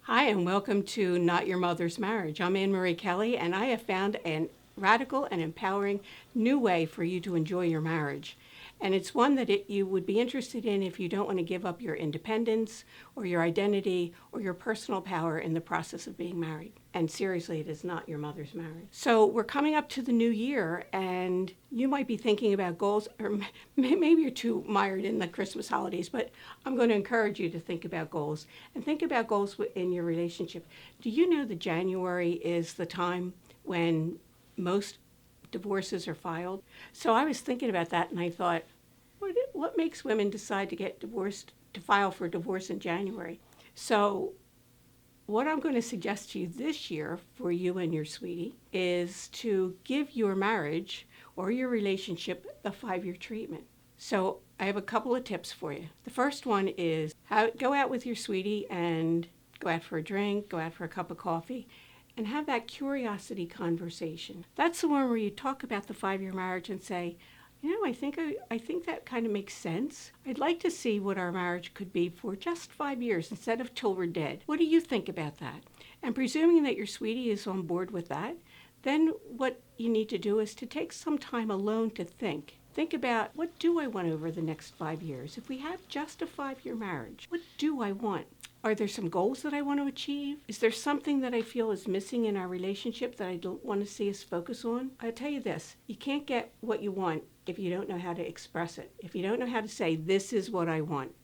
Hi, and welcome to Not Your Mother's Marriage. I'm Annmarie Kelly, and I have found a radical and empowering new way for you to enjoy your marriage. And it's one that you would be interested in if you don't want to give up your independence or your identity or your personal power in the process of being married. And seriously, it is not your mother's marriage. So we're coming up to the new year, and you might be thinking about goals, or maybe you're too mired in the Christmas holidays, but I'm going to encourage you to think about goals and think about goals in your relationship. Do you know that January is the time when most divorces are filed? So I was thinking about that, and I thought, what makes women decide to get divorced, to file for divorce in January? So what I'm going to suggest to you this year for you and your sweetie is to give your marriage or your relationship the 5-year treatment. So I have a couple of tips for you. The first one is go out with your sweetie and go out for a drink, go out for a cup of coffee, and have that curiosity conversation. That's the one where you talk about the 5-year marriage and say, I think that kind of makes sense. I'd like to see what our marriage could be for just 5 years instead of till we're dead. What do you think about that? And presuming that your sweetie is on board with that, then what you need to do is to take some time alone to think. Think about, what do I want over the next 5 years? If we have just a 5-year marriage, what do I want? Are there some goals that I want to achieve? Is there something that I feel is missing in our relationship that I don't want to see us focus on? I'll tell you this, you can't get what you want if you don't know how to express it. If you don't know how to say, this is what I want.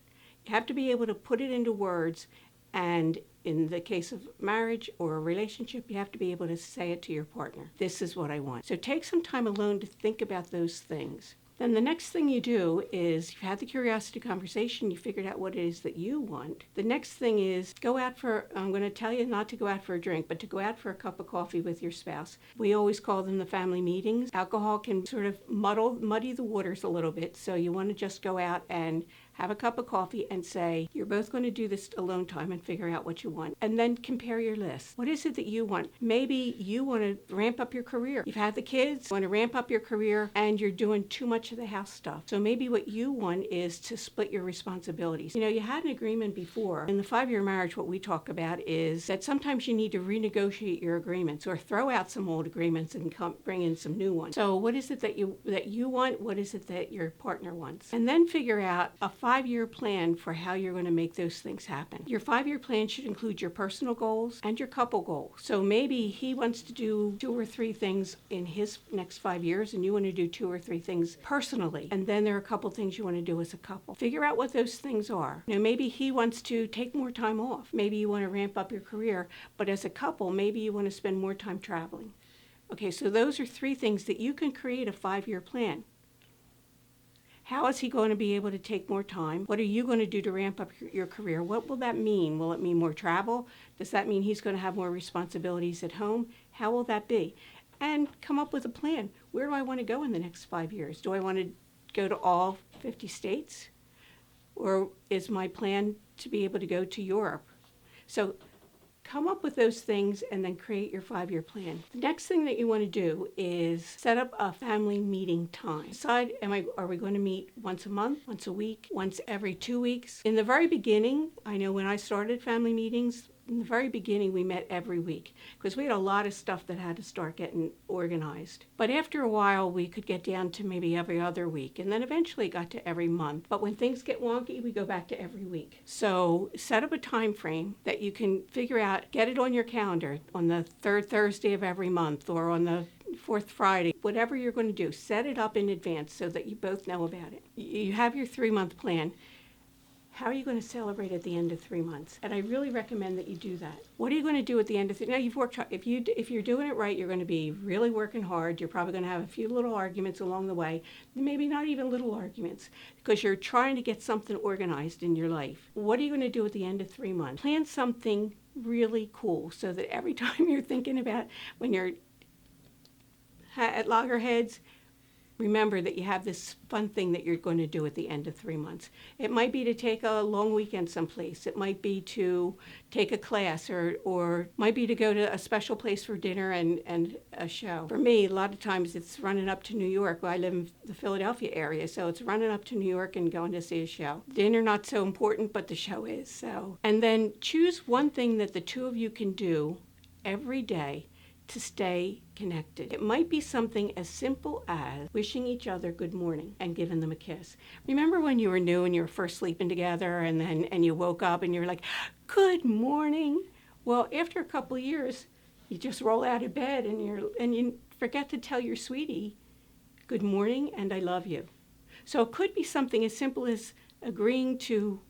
You have to be able to put it into words, and in the case of marriage or a relationship, you have to be able to say it to your partner. This is what I want. So take some time alone to think about those things. Then the next thing you do is, you've had the curiosity conversation, you figured out what it is that you want. The next thing is I'm going to tell you not to go out for a drink, but to go out for a cup of coffee with your spouse. We always call them the family meetings. Alcohol can sort of muddy the waters a little bit, so you want to just go out and have a cup of coffee and say, you're both going to do this alone time and figure out what you want. And then compare your list. What is it that you want? Maybe you want to ramp up your career. You've had the kids, you want to ramp up your career, and you're doing too much of the house stuff. So maybe what you want is to split your responsibilities. You had an agreement before. In the 5-year marriage, what we talk about is that sometimes you need to renegotiate your agreements or throw out some old agreements and bring in some new ones. So what is it that you want? What is it that your partner wants? And then figure out a 5-year plan for how you're going to make those things happen. Your 5-year plan should include your personal goals and your couple goals. So maybe he wants to do 2 or 3 things in his next 5 years, and you want to do 2 or 3 things personally. And then there are a couple things you want to do as a couple. Figure out what those things are. Maybe he wants to take more time off. Maybe you want to ramp up your career, but as a couple, maybe you want to spend more time traveling. Okay, so those are 3 things that you can create a 5-year plan. How is he going to be able to take more time? What are you going to do to ramp up your career? What will that mean? Will it mean more travel? Does that mean he's going to have more responsibilities at home? How will that be? And come up with a plan. Where do I want to go in the next 5 years? Do I want to go to all 50 states? Or is my plan to be able to go to Europe? So come up with those things and then create your 5-year plan. The next thing that you want to do is set up a family meeting time. Decide, are we going to meet once a month, once a week, once every 2 weeks? In the very beginning, I know when I started family meetings, in the very beginning, we met every week because we had a lot of stuff that had to start getting organized. But after a while, we could get down to maybe every other week, and then eventually got to every month. But when things get wonky, we go back to every week. So set up a time frame that you can figure out, get it on your calendar on the 3rd Thursday of every month or on the 4th Friday, whatever you're going to do, set it up in advance so that you both know about it. You have your 3-month plan. How are you going to celebrate at the end of 3 months? And I really recommend that you do that. What are you going to do at the end of now you've worked hard. If you're doing it right, you're going to be really working hard. You're probably going to have a few little arguments along the way, maybe not even little arguments, because you're trying to get something organized in your life. What are you going to do at the end of 3 months? Plan something really cool so that every time you're thinking about when you're at loggerheads, remember that you have this fun thing that you're going to do at the end of 3 months. It might be to take a long weekend someplace. It might be to take a class, or might be to go to a special place for dinner and a show. For me, a lot of times it's running up to New York. Well, I live in the Philadelphia area, so it's running up to New York and going to see a show. Dinner not so important, but the show is. So, and then choose one thing that the two of you can do every day to stay connected. It might be something as simple as wishing each other good morning and giving them a kiss. Remember when you were new and you were first sleeping together, and you woke up and you're like, good morning? Well, after a couple of years, you just roll out of bed and you forget to tell your sweetie, good morning and I love you. So it could be something as simple as agreeing to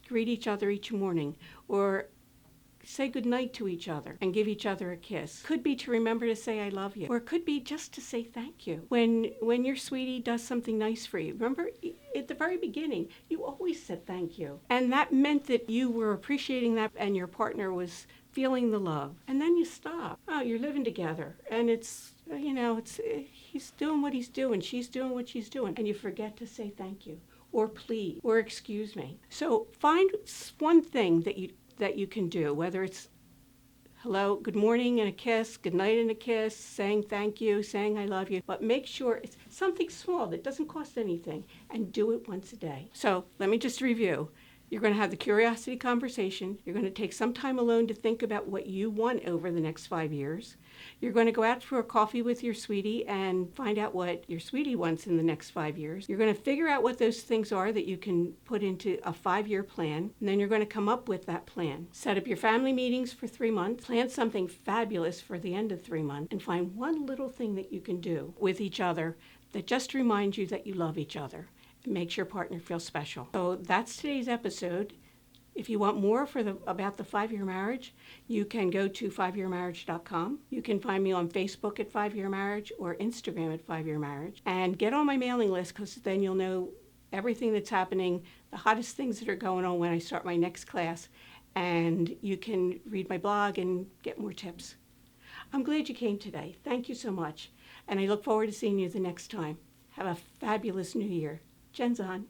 greet each other each morning, or say goodnight to each other and give each other a kiss. Could be to remember to say I love you. Or it could be just to say thank you. When your sweetie does something nice for you, remember at the very beginning, you always said thank you. And that meant that you were appreciating that and your partner was feeling the love. And then you stop. Oh, you're living together and it's he's doing what he's doing, she's doing what she's doing, and you forget to say thank you or please or excuse me. So find one thing that you can do, whether it's hello, good morning and a kiss, good night and a kiss, saying thank you, saying I love you, but make sure it's something small that doesn't cost anything, and do it once a day. So let me just review. You're going to have the curiosity conversation. You're going to take some time alone to think about what you want over the next 5 years. You're going to go out for a coffee with your sweetie and find out what your sweetie wants in the next 5 years. You're going to figure out what those things are that you can put into a 5-year plan, and then you're going to come up with that plan. Set up your family meetings for 3 months, plan something fabulous for the end of 3 months, and find one little thing that you can do with each other that just reminds you that you love each other. Makes your partner feel special. So that's today's episode. If you want more about the 5-year marriage, you can go to 5yearmarriage.com. You can find me on Facebook at 5-year marriage or Instagram at 5-year marriage. And get on my mailing list, because then you'll know everything that's happening, the hottest things that are going on when I start my next class. And you can read my blog and get more tips. I'm glad you came today. Thank you so much. And I look forward to seeing you the next time. Have a fabulous new year. Jen's on.